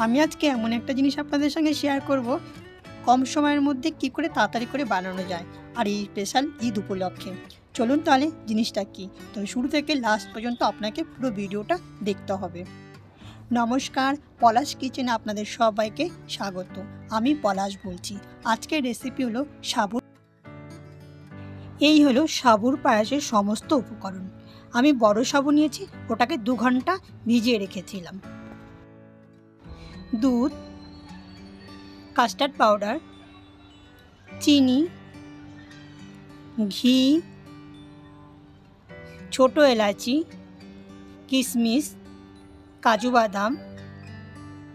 আমি আজকে এমন একটা জিনিস আপনাদের সঙ্গে শেয়ার করব কম সময়ের মধ্যে কি করে তাড়াতাড়ি করে বানানো যায়, আর এই স্পেশাল ঈদ উপলক্ষে। চলুন তাহলে জিনিসটা কি, তো শুরু থেকে লাস্ট পর্যন্ত আপনাকে পুরো ভিডিওটা দেখতে হবে। নমস্কার, পলাশ কিচেনে আপনাদের সবাইকে স্বাগত। আমি পলাশ বলছি। আজকের রেসিপি হলো সাবুর। এই হলো সাবুর পায়েসের সমস্ত উপকরণ। আমি বড় সাবু নিয়েছি, ওটাকে 2 ঘন্টা ভিজিয়ে রেখেছিলাম। দুধ, কাস্টার্ড পাউডার, চিনি, ঘি, ছোট এলাচি, কিশমিশ, কাজু বাদাম,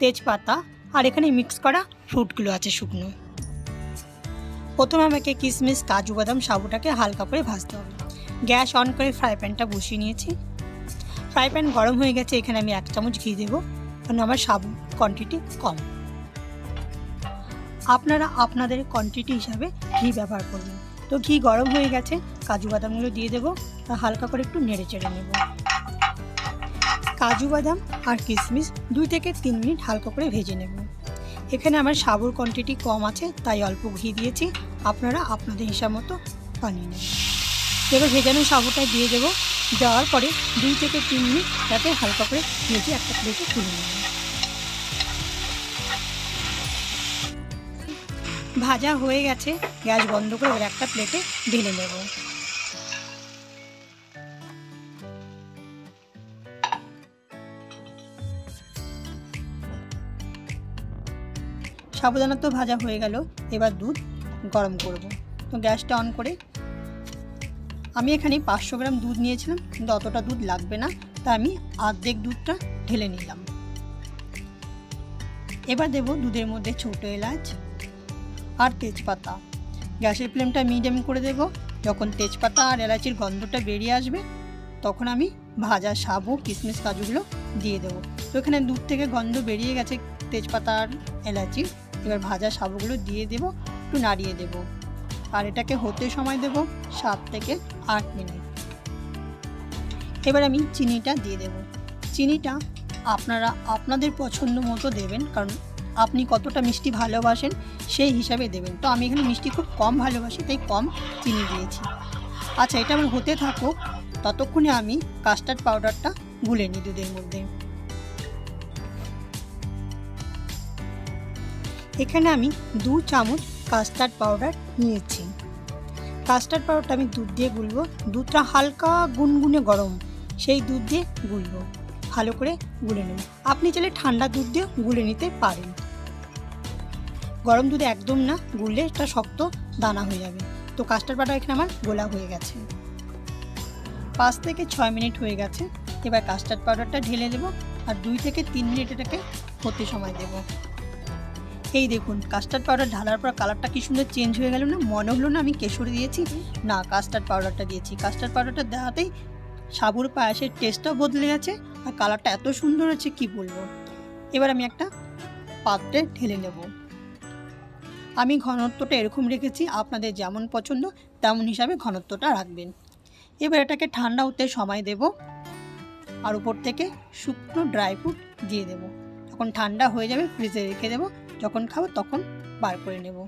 তেজপাতা, আর এখানে মিক্স করা ফ্রুটগুলো আছে শুকনো। প্রথমে আমাকে কিশমিশ, কাজু বাদাম, সাবুটাকে হালকা করে ভাজতে হবে। গ্যাস অন করে ফ্রাই প্যানটা বসিয়ে নিয়েছি। ফ্রাই প্যান গরম হয়ে গেছে, এখানে আমি 1 চামচ ঘি দেবো, কারণ আমার সাবু কোয়ান্টিটি কম। আপনারা আপনাদের কোয়ান্টিটি হিসাবে ঘি ব্যবহার করবেন। তো ঘি গরম হয়ে গেছে, কাজু বাদামগুলো দিয়ে দেবো, আর হালকা করে একটু নেড়ে চেড়ে নেব। কাজু বাদাম আর কিশমিশ 2 থেকে 3 মিনিট হালকা করে ভেজে নেব। এখানে আমার সাবুর কোয়ান্টিটি কম আছে, তাই অল্প ঘি দিয়েছি, আপনারা আপনাদের হিসাব মতো বানিয়ে নেবেন। এবার ভেজানো সাবুটা দিয়ে দেবো। দেওয়ার পরে 2 থেকে 3 মিনিট যাতে হালকা করে ভেজে একটা প্লেটে তুলে নেব। ভাজা হয়ে গেছে, গ্যাস বন্ধ করে এবার একটা প্লেটে ঢেলে নেব। সাবুদানা তো ভাজা হয়ে গেল, এবার দুধ গরম করব। তো গ্যাসটা অন করে আমি এখানে 500 গ্রাম দুধ নিয়েছিলাম, কিন্তু অতটা দুধ লাগবে না, তাই আমি অর্ধেক দুধটা ঢেলে নিলাম। এবার দেব দুধের মধ্যে ছোট এলাচ আর তেজপাতা। গ্যাসের ফ্লেমটা মিডিয়াম করে দেব। যখন তেজপাতা আর এলাচির গন্ধটা বেরিয়ে আসবে, তখন আমি ভাজা সাবু, কিশমিশ, কাজুগুলো দিয়ে দেবো। তো এখানে দুধ থেকে গন্ধ বেরিয়ে গেছে তেজপাতা আর এলাচি। এবার ভাজা সাবুগুলো দিয়ে দেব, একটু নাড়িয়ে দেব, আর এটাকে হতে সময় দেব 7 থেকে 8 মিনিট। এবার আমি চিনিটা দিয়ে দেব। চিনিটা আপনারা আপনাদের পছন্দ মতো দেবেন, কারণ আপনি কতটা মিষ্টি ভালোবাসেন সেই হিসাবে দেবেন। তো আমি এখানে মিষ্টি খুব কম ভালোবাসি, তাই কম চিনি দিয়েছি। আচ্ছা, এটা আমার হতে থাকুক, ততক্ষণে আমি কাস্টার্ড পাউডারটা গুলে নিই দুধের মধ্যে। এখানে আমি 2 চামচ কাস্টার্ড পাউডার নিয়েছি। কাস্টার্ড পাউডারটা আমি দুধ দিয়ে গুলবো। দুধটা হালকা গুনগুনে গরম, সেই দুধ দিয়ে গুলবো। ভালো করে গুলে নেব। আপনি চাইলে ঠান্ডা দুধ দিয়ে গুলে নিতে পারেন। গরম দুধে একদম না, গুললে এটা শক্ত দানা হয়ে যাবে। তো কাস্টার্ড পাউডার এখানে আমার গোলা হয়ে গেছে। 5 থেকে 6 মিনিট হয়ে গেছে। এবার কাস্টার্ড পাউডারটা ঢেলে দেবো, আর 2 থেকে 3 মিনিট এটাকে হতে সময় দেব। এই দেখুন, কাস্টার্ড পাউডার ঢালার পর কালারটা কি সুন্দর চেঞ্জ হয়ে গেল না? মনে হলো না আমি কেশরি দিয়েছি, না কাস্টার্ড পাউডারটা দিয়েছি। কাস্টার্ড পাউডারটা দেওয়াতেই সাবুর পায়েসের টেস্টটাও বদলে গেছে, আর কালারটা এত সুন্দর হচ্ছে কি বলবো। এবার আমি একটা পাত্রে ঢেলে নেব। আমি ঘনত্বটা এরকম রেখেছি, আপনাদের যেমন পছন্দ তেমন হিসাবে ঘনত্বটা রাখবেন। এবার এটাকে ঠান্ডা হতে সময় দেব, আর উপর থেকে শুকনো ড্রাই ফ্রুট দিয়ে দেব। যখন ঠান্ডা হয়ে যাবে ফ্রিজে রেখে দেবো, যখন খাবো তখন বার করে নেব।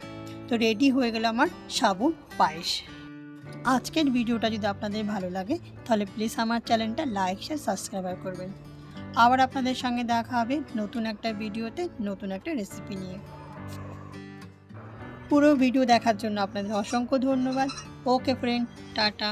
তো রেডি হয়ে গেল আমার সাবুর পায়েস। আজকের ভিডিওটা যদি আপনাদের ভালো লাগে, তাহলে প্লিজ আমার চ্যানেলটা লাইক, শেয়ার, সাবস্ক্রাইব করবেন। আবার আপনাদের সঙ্গে দেখা হবে নতুন একটা ভিডিওতে, নতুন একটা রেসিপি নিয়ে। পুরো ভিডিও দেখার জন্য আপনাদের অসংখ্য ধন্যবাদ। ওকে ফ্রেন্ড, টাটা।